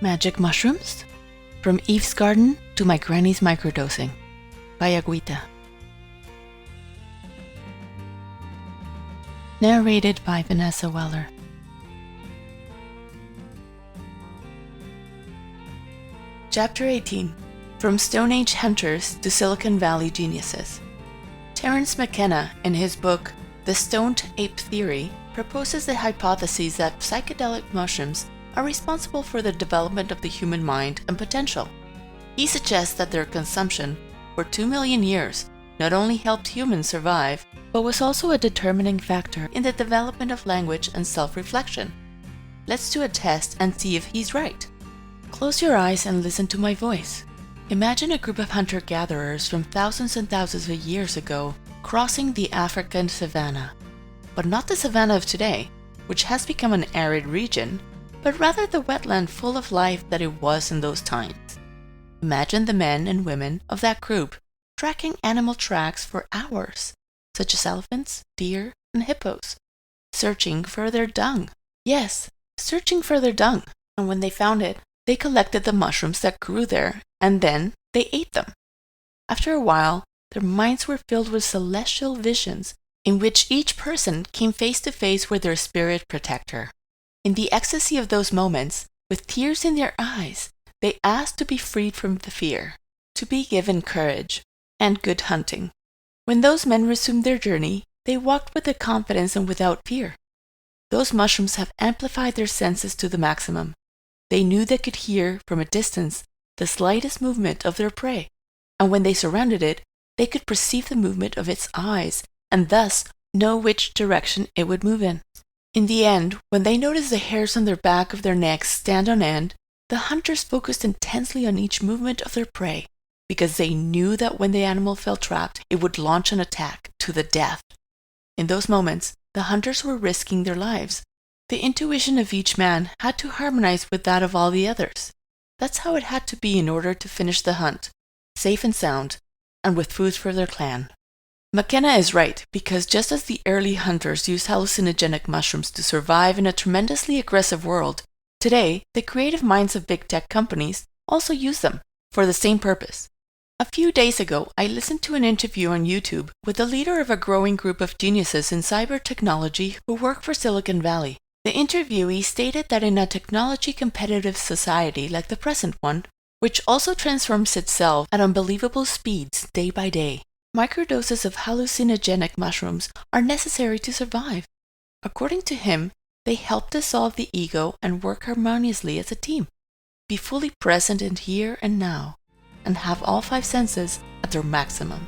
Magic Mushrooms? From Eve's Garden to My Granny's Microdosing by Agüita. Narrated by Vanessa Weller. Chapter 18. From Stone Age Hunters to Silicon Valley Geniuses. Terence McKenna, in his book The Stoned Ape Theory, proposes the hypothesis that psychedelic mushrooms are responsible for the development of the human mind and potential. He suggests that their consumption, for 2 million years, not only helped humans survive, but was also a determining factor in the development of language and self-reflection. Let's do a test and see if he's right. Close your eyes and listen to my voice. Imagine a group of hunter-gatherers from thousands and thousands of years ago crossing the African savanna. But not the savanna of today, which has become an arid region, but rather the wetland full of life that it was in those times. Imagine the men and women of that group tracking animal tracks for hours, such as elephants, deer, and hippos, searching for their dung. Yes, searching for their dung. And when they found it, they collected the mushrooms that grew there, and then they ate them. After a while, their minds were filled with celestial visions in which each person came face to face with their spirit protector. In the ecstasy of those moments, with tears in their eyes, they asked to be freed from the fear, to be given courage, and good hunting. When those men resumed their journey, they walked with the confidence and without fear. Those mushrooms have amplified their senses to the maximum. They knew they could hear, from a distance, the slightest movement of their prey, and when they surrounded it, they could perceive the movement of its eyes, and thus know which direction it would move in. In the end, when they noticed the hairs on their back of their necks stand on end, the hunters focused intensely on each movement of their prey, because they knew that when the animal felt trapped, it would launch an attack to the death. In those moments, the hunters were risking their lives. The intuition of each man had to harmonize with that of all the others. That's how it had to be in order to finish the hunt, safe and sound, and with food for their clan. McKenna is right, because just as the early hunters used hallucinogenic mushrooms to survive in a tremendously aggressive world, today the creative minds of big tech companies also use them for the same purpose. A few days ago, I listened to an interview on YouTube with the leader of a growing group of geniuses in cyber technology who work for Silicon Valley. The interviewee stated that in a technology-competitive society like the present one, which also transforms itself at unbelievable speeds day by day, microdoses of hallucinogenic mushrooms are necessary to survive. According to him, they help dissolve the ego and work harmoniously as a team, be fully present in here and now, and have all 5 senses at their maximum.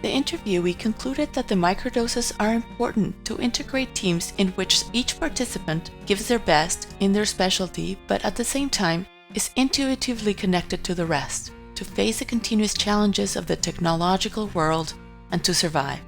The interviewee concluded that the microdoses are important to integrate teams in which each participant gives their best in their specialty, but at the same time is intuitively connected to the rest, to face the continuous challenges of the technological world and to survive.